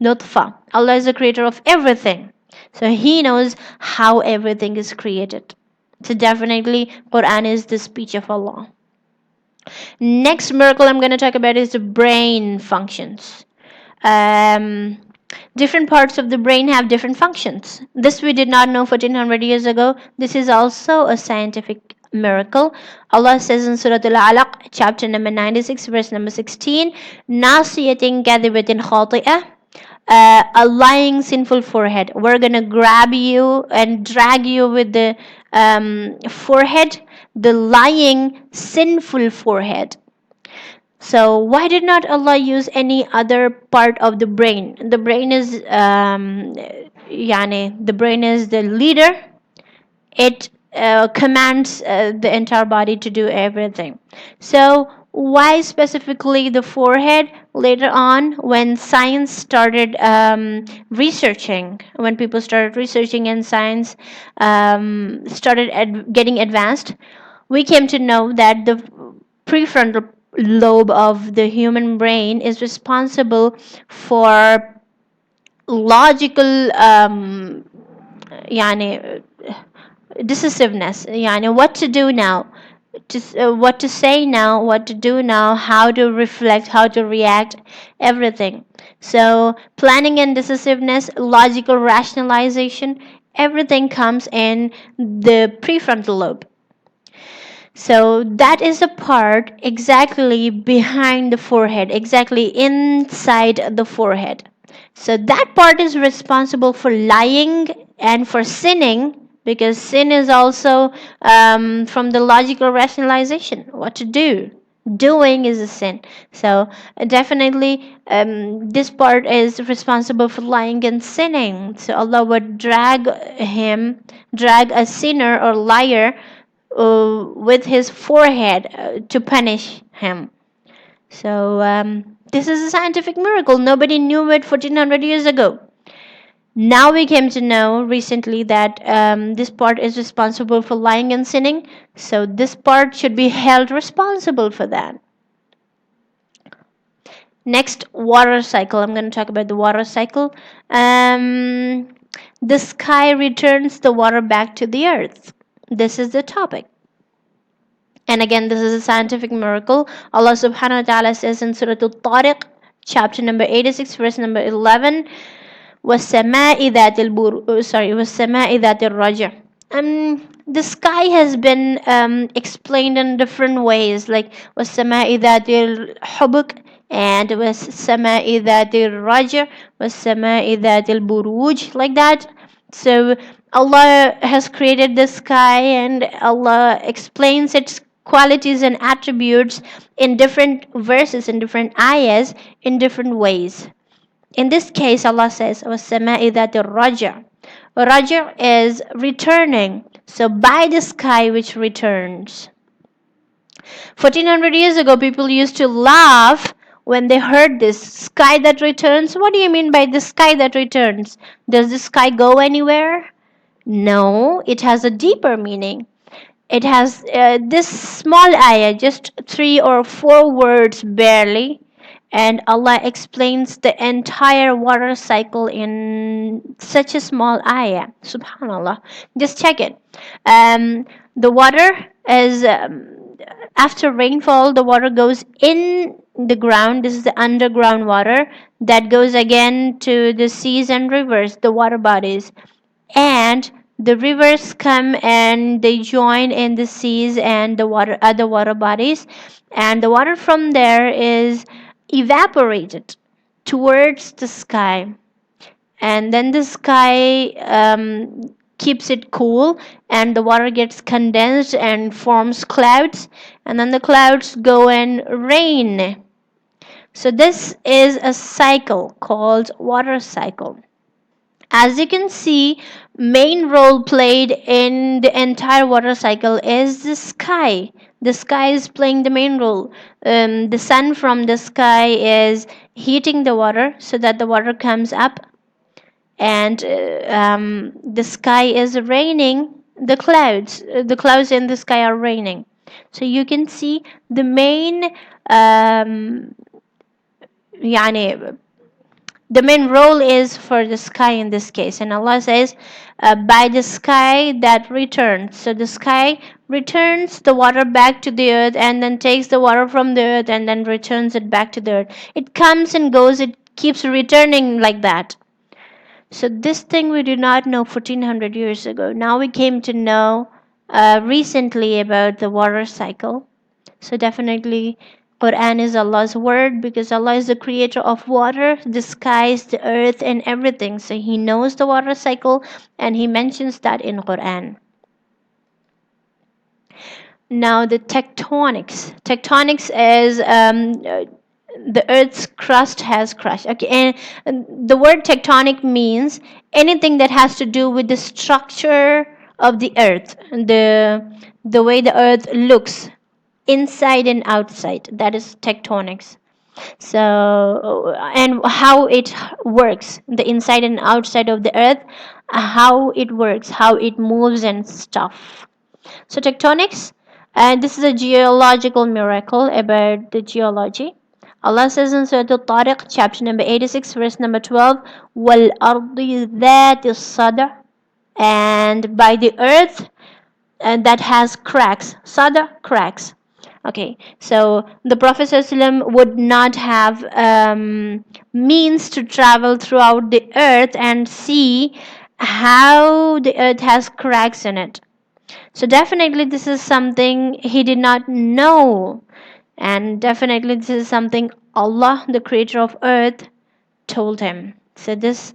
nutfa. Allah is the creator of everything. So He knows how everything is created. So definitely, Quran is the speech of Allah. Next miracle I'm going to talk about is the brain functions. Different parts of the brain have different functions. This we did not know 1400 years ago. This is also a scientific miracle. Allah says in Surah Al-Alaq, chapter number 96, verse number 16, نَاصِيَةٍ كَذِبَةٍ خَاطِئَةٍ, a lying sinful forehead. We're going to grab you and drag you with the forehead the lying, sinful forehead. So why did not Allah use any other part of the brain? The brain is the brain is the leader. It commands the entire body to do everything. So why specifically the forehead? Later on, when science started researching, when people started researching and science started getting advanced, we came to know that the prefrontal lobe of the human brain is responsible for logical يعني decisiveness, what to do now, what to say now, what to do now, how to reflect, how to react, everything. So planning and decisiveness, logical rationalization, everything comes in the prefrontal lobe. So that is a part exactly behind the forehead, exactly inside the forehead. So that part is responsible for lying and for sinning, because sin is also from the logical rationalization, what to do. Doing is a sin. So definitely this part is responsible for lying and sinning. So Allah would drag a sinner or liar with his forehead to punish him. So this is a scientific miracle. Nobody knew it 1400 years ago. Now we came to know recently that this part is responsible for lying and sinning. So this part should be held responsible for that. Next, water cycle. I'm going to talk about the water cycle. The sky returns the water back to the earth. This is the topic. And again, this is a scientific miracle. Allah subhanahu wa ta'ala says in Surah Al-Tariq, chapter number 86, verse number 11, وَالسَّمَاءِ ذَاتِ وَالسَّمَاءِ ذَاتِ الرَّجْعِ. The sky has been explained in different ways, like وَالسَّمَاءِ ذَاتِ الْحُبُكِ and وَالسَّمَاءِ ذَاتِ الرَّجْعِ وَالسَّمَاءِ ذَاتِ الْبُرُوجِ, like that. So Allah has created the sky, and Allah explains its qualities and attributes in different verses, in different ayahs, in different ways. In this case, Allah says, وَالسَّمَاءِ ذَاتِ الرَّجْعِ. Raja is returning. So by the sky which returns. 1400 years ago, people used to laugh when they heard this sky that returns. What do you mean by the sky that returns? Does the sky go anywhere? No, it has a deeper meaning. It has this small ayah, just 3 or 4 words barely, and Allah explains the entire water cycle in such a small ayah. Subhanallah. Just check it. The water is after rainfall, the water goes in the ground. This is the underground water that goes again to the seas and rivers, the water bodies. And the rivers come and they join in the seas and the other water bodies, and the water from there is evaporated towards the sky, and then the sky keeps it cool, and the water gets condensed and forms clouds, and then the clouds go and rain. So this is a cycle called water cycle. As you can see, main role played in the entire water cycle is the sky. The sky is playing the main role. The sun from the sky is heating the water so that the water comes up, and the sky is raining the clouds. The clouds in the sky are raining. So you can see the main يعني the main role is for the sky in this case. And Allah says, by the sky that returns. So the sky returns the water back to the earth, and then takes the water from the earth and then returns it back to the earth. It comes and goes, it keeps returning like that. So this thing we did not know 1400 years ago. Now we came to know recently about the water cycle. So definitely Quran is Allah's word, because Allah is the creator of water, the skies, the earth, and everything. So He knows the water cycle, and He mentions that in Quran. Now the tectonics. Tectonics is the Earth's crust has crushed. Okay, and the word tectonic means anything that has to do with the structure of the Earth, the way the Earth looks, inside and outside. That is tectonics. So, and how it works, the inside and outside of the Earth, how it works, how it moves and stuff. So tectonics, and this is a geological miracle about the geology. Allah says in Surah Al-Tariq, chapter number 86, verse number 12, وَالْأَرْضِ ذَاتِ الصَّدْعِ, and by the earth that has cracks. Sada, cracks. Okay, so the Prophet ﷺ would not have means to travel throughout the earth and see how the earth has cracks in it. So definitely this is something he did not know. And definitely this is something Allah, the creator of earth, told him. So this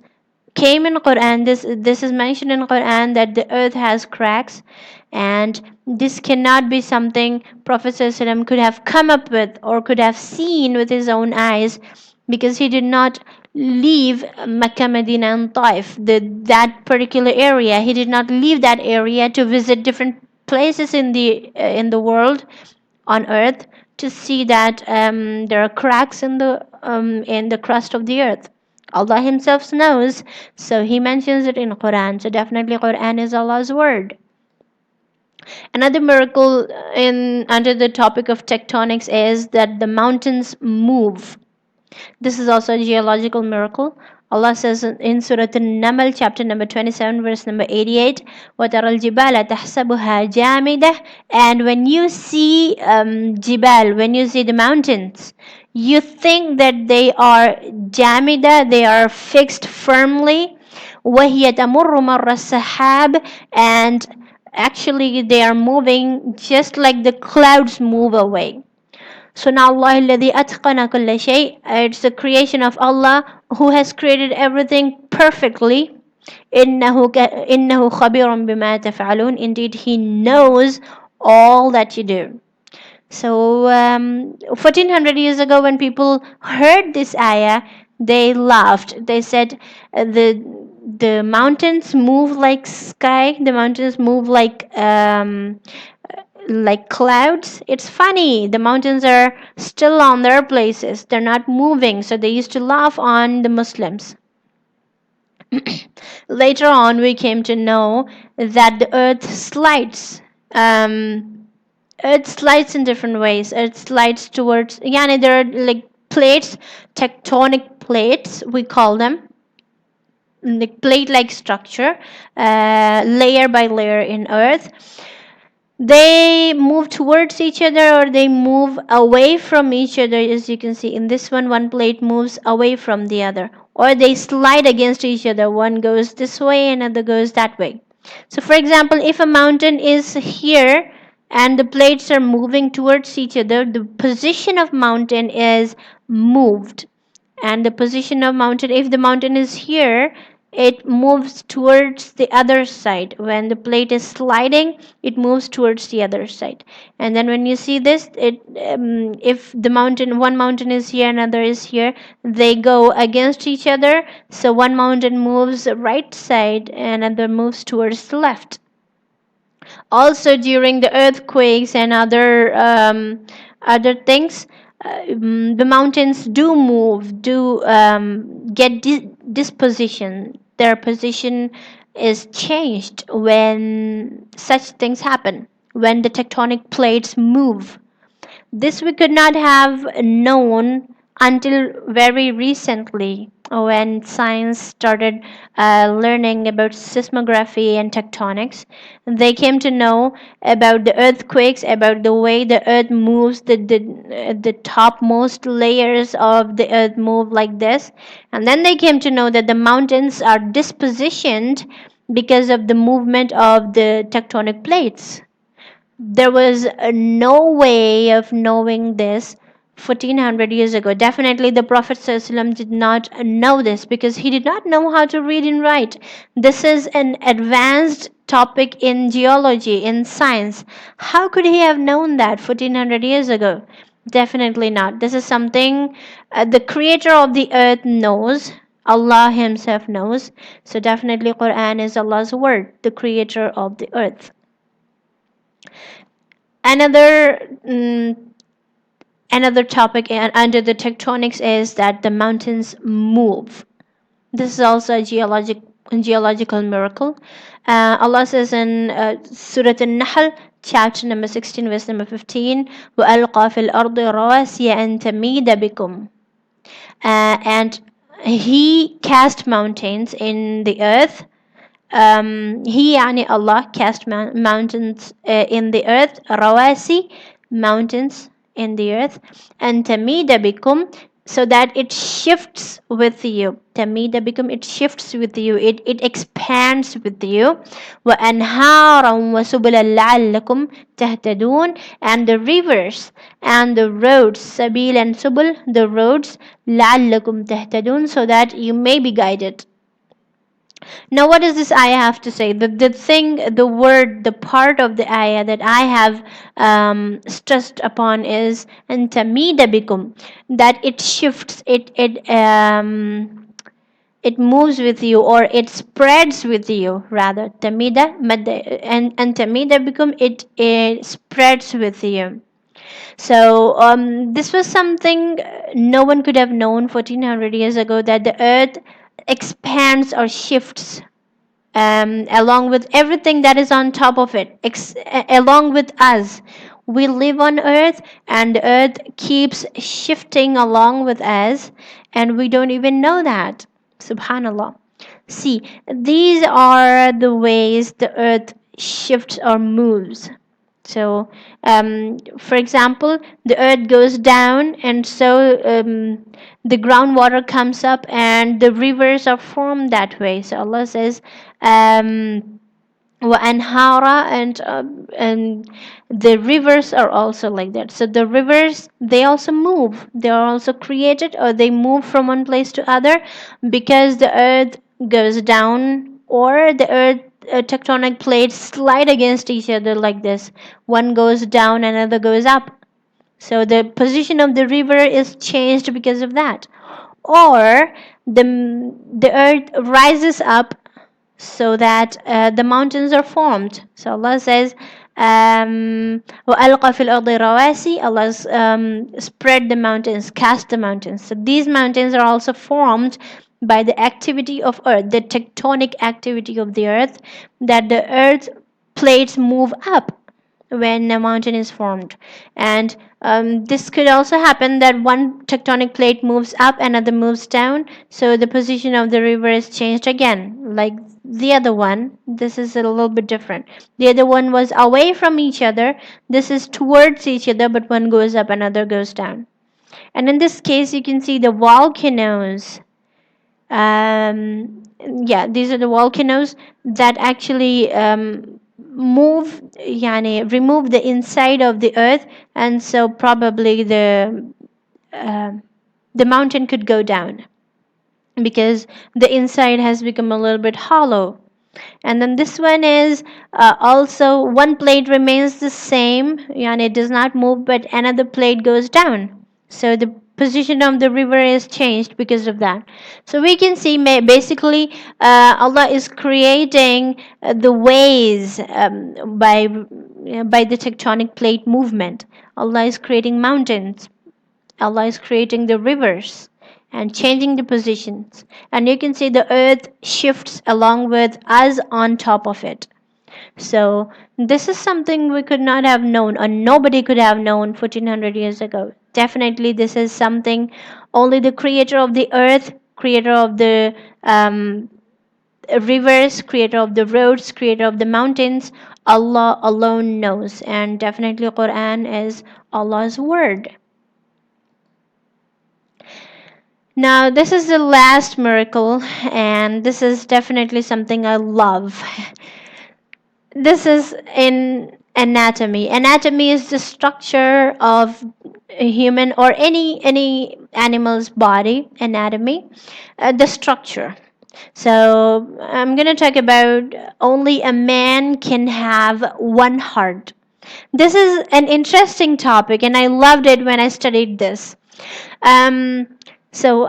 came in Quran. This is mentioned in Quran that the earth has cracks, and this cannot be something Prophet ﷺ could have come up with or could have seen with his own eyes, because he did not leave Mecca, Medina, and Taif, that particular area. He did not leave that area to visit different places in the world, on earth, to see that there are cracks in the crust of the earth. Allah Himself knows, so He mentions it in Quran. So definitely, Quran is Allah's word. Another miracle in under the topic of tectonics is that the mountains move. This is also a geological miracle. Allah says in Surah An-Naml, chapter number 27, verse number 88, وَتَرَى الْجِبَالَ تَحْسَبُهَا جَامِدَةً, and when you see jibal, when you see the mountains, you think that they are jamida, they are fixed firmly. وَهِيَ تَمُرُّ مَرَّ السَّحَابِ, and actually they are moving just like the clouds move away. So now Allah الذي أتقن كل شيء, it's the creation of Allah who has created everything perfectly. إنه خبير بما تفعلون, indeed He knows all that you do. So 1400 years ago, when people heard this ayah, they laughed. They said the mountains move like sky, the mountains move like clouds. It's funny, the mountains are still on their places, they're not moving. So they used to laugh on the Muslims. Later on, we came to know that the earth slides. Earth slides in different ways. Earth slides towards, yeah, there are like plates, tectonic plates, we call them, the plate-like structure, layer by layer in earth. They move towards each other or they move away from each other. As you can see in this one plate moves away from the other, or they slide against each other. One goes this way, another goes that way. So for example, if a mountain is here and the plates are moving towards each other, the position of mountain is moved. And the position of mountain, if the mountain is here, it moves towards the other side. When the plate is sliding, it moves towards the other side. And then when you see this, if the mountain, one mountain is here, another is here, they go against each other. So one mountain moves right side, and another moves towards the left. Also during the earthquakes and other things, the mountains do move, do get disposition. Their position is changed when such things happen, when the tectonic plates move. This we could not have known until very recently, when science started learning about seismography and tectonics. They came to know about the earthquakes, about the way the earth moves, the topmost layers of the earth move like this. And then they came to know that the mountains are dispositioned because of the movement of the tectonic plates. There was no way of knowing this 1400 years ago. Definitely the Prophet ﷺ did not know this because he did not know how to read and write. This is an advanced topic in geology, in science. How could he have known that 1400 years ago? Definitely not. This is something the creator of the earth knows. Allah himself knows. So definitely Quran is Allah's word, the creator of the earth. Another Another topic under the tectonics is that the mountains move. This is also a geological miracle. Allah says in Surah An-Nahl, chapter number 16, verse number 15, وَأَلْقَى فِي الْأَرْضِ رَوَاسِيَ أَن تَمِيدَ بِكُمْ. And He cast mountains in the earth. He يعني Allah cast mountains in the earth, rawasi, mountains in the earth, and tamida bikum, so that it shifts with you. Tamida bikum, it shifts with you, it expands with you. Wa anharan wa subulan la'allakum tahtadun, and the rivers and the roads, sabil and subul, the roads, la'allakum tahtadun, so that you may be guided. Now, what does this ayah have to say? The word, the part of the ayah that I have stressed upon is antamida bikum, that it shifts, it moves with you, or it spreads with you, rather. Tamida, and tamida bikum, it spreads with you. So this was something no one could have known 1400 years ago, that the earth expands or shifts along with everything that is on top of it, along with us. We live on earth, and the earth keeps shifting along with us, and we don't even know that. Subhanallah. See, these are the ways the earth shifts or moves. So, for example, the earth goes down, and so the groundwater comes up, and the rivers are formed that way. So Allah says, وَأَنْهَارًا, and the rivers are also like that. So the rivers, they also move. They are also created, or they move from one place to other, because the earth goes down, or the earth tectonic plates slide against each other like this. One goes down, another goes up. So the position of the river is changed because of that. Or the earth rises up, so that the mountains are formed. So Allah says, وَأَلْقَى فِي الْأَرْضِ رَوَاسِي, Allah spread the mountains, cast the mountains. So these mountains are also formed by the activity of earth, the tectonic activity of the earth, that the earth plates move up when a mountain is formed. And this could also happen that one tectonic plate moves up, another moves down, so the position of the river is changed again. Like the other one, this is a little bit different. The other one was away from each other, this is towards each other, but one goes up, another goes down. And in this case, you can see the volcanoes. Yeah, these are the volcanoes that actually remove the inside of the earth, and so probably the mountain could go down because the inside has become a little bit hollow. And then this one is also one plate remains the same, and it does not move, but another plate goes down. So the position of the river is changed because of that. So we can see basically Allah is creating the ways by the tectonic plate movement. Allah is creating mountains. Allah is creating the rivers and changing the positions. And you can see the earth shifts along with us on top of it. So this is something we could not have known, or nobody could have known 1400 years ago. Definitely this is something only the creator of the earth, creator of the rivers, creator of the roads, creator of the mountains, Allah alone knows. And definitely Quran is Allah's word. Now, this is the last miracle, and this is definitely something I love. This is in Anatomy. Anatomy is the structure of a human or any animal's body. Anatomy, the structure. So I'm gonna talk about only a man can have one heart. This is an interesting topic, and I loved it when I studied this. Um, so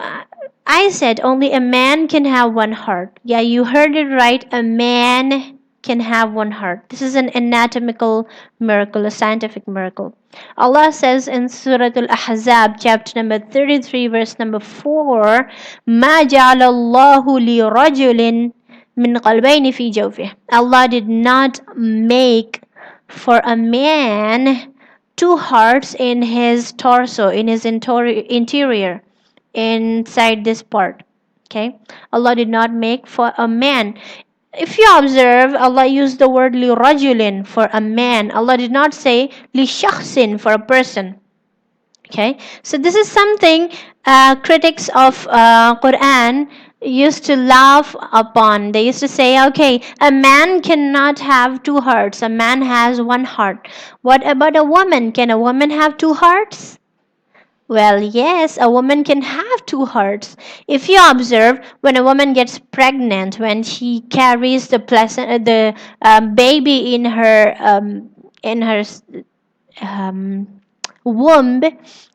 I said only a man can have one heart. Yeah, you heard it right. A man can have one heart. This is an anatomical miracle, a scientific miracle. Allah says in Surah Al-Ahzab, chapter number 33, verse number 4, ما جعل الله لرجل من قلبين في جوفه. Allah did not make for a man two hearts in his torso, in his interior, inside this part. Okay, Allah did not make for a man. If you observe, Allah used the word li rajulin for a man. Allah did not say li shakhsin for a person. Okay, so this is something critics of Quran used to laugh upon. They used to say, okay, a man cannot have two hearts. A man has one heart. What about a woman? Can a woman have two hearts? Well, yes, a woman can have two hearts. If you observe, when a woman gets pregnant, when she carries the baby in her um, womb,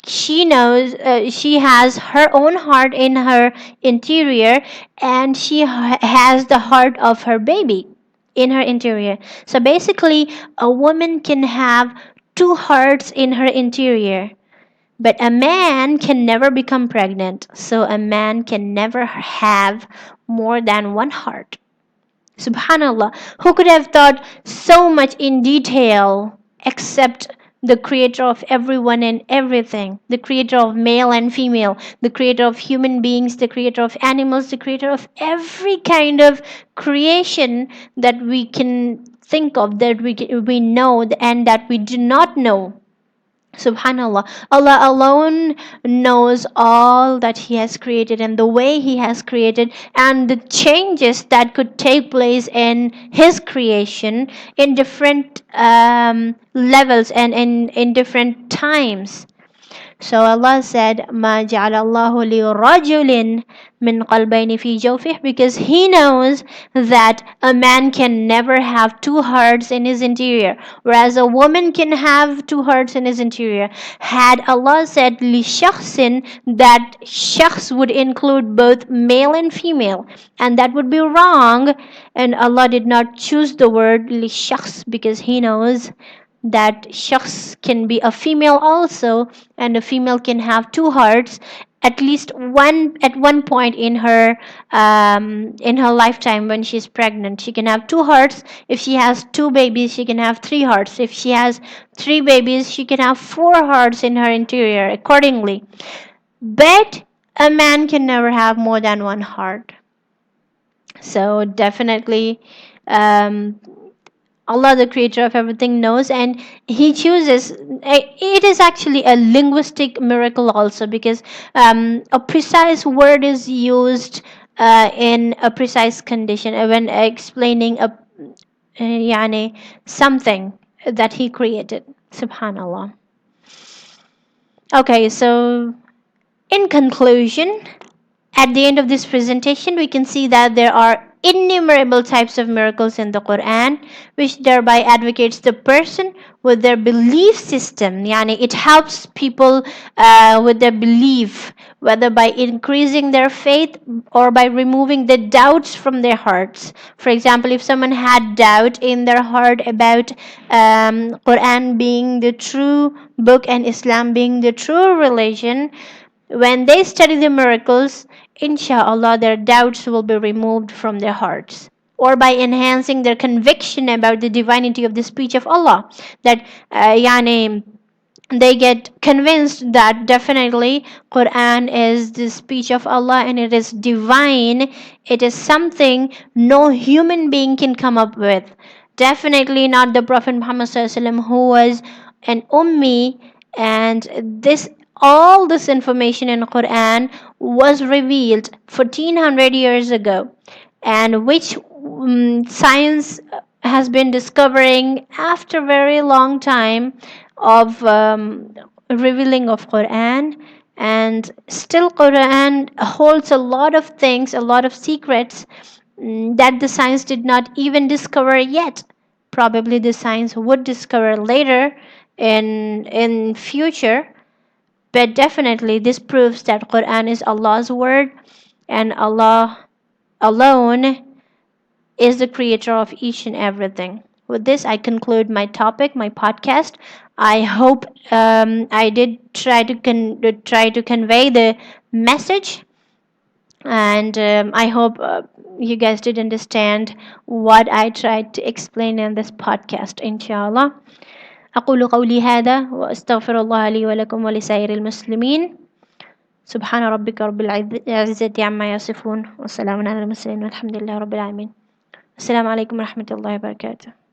she knows she has her own heart in her interior, and she has the heart of her baby in her interior. So basically, a woman can have two hearts in her interior. But a man can never become pregnant, so a man can never have more than one heart. Subhanallah, who could have thought so much in detail except the creator of everyone and everything, the creator of male and female, the creator of human beings, the creator of animals, the creator of every kind of creation that we can think of, that we know and that we do not know. Subhanallah, Allah alone knows all that He has created and the way He has created and the changes that could take place in His creation in different levels and in different times. So Allah said, "Ma ja'alallahu li rajulin min qalbayni fi jawfih," because He knows that a man can never have two hearts in his interior, whereas a woman can have two hearts in his interior. Had Allah said li shakhsin, that shakhs would include both male and female, and that would be wrong. And Allah did not choose the word li shakhs because He knows that shakhs can be a female also, and a female can have two hearts at least one at one point in her lifetime. When she's pregnant, she can have two hearts. If she has two babies, she can have three hearts. If she has three babies, she can have four hearts in her interior accordingly. But a man can never have more than one heart. So definitely, Allah, the creator of everything, knows, and He chooses. It is actually a linguistic miracle also, because a precise word is used in a precise condition when explaining yani something that He created. Subhanallah. Okay, so in conclusion, at the end of this presentation, we can see that there are innumerable types of miracles in the Quran, which thereby advocates the person with their belief system. Yani it helps people with their belief, whether by increasing their faith or by removing the doubts from their hearts. For example, if someone had doubt in their heart about Quran being the true book and Islam being the true religion, when they study the miracles, inshallah, their doubts will be removed from their hearts. Or by enhancing their conviction about the divinity of the speech of Allah. That, yani, they get convinced that definitely Quran is the speech of Allah and it is divine. It is something no human being can come up with. Definitely not the Prophet Muhammad SAW, who was an ummi, and this all this information in Quran was revealed 1400 years ago, and which science has been discovering after very long time of revealing of Quran, and still Quran holds a lot of things, a lot of secrets that the science did not even discover yet. Probably the science would discover later in future, but definitely this proves that Quran is Allah's word, and Allah alone is the creator of each and everything. With this, I conclude my topic, my podcast. I hope I did try to convey the message, and I hope you guys did understand what I tried to explain in this podcast. Inshallah. أقول قولي هذا وأستغفر الله لي ولكم ولسائر المسلمين. سبحان ربك رب العزة عما يصفون، والسلام على المرسلين والحمد لله رب العالمين. السلام عليكم ورحمة الله وبركاته.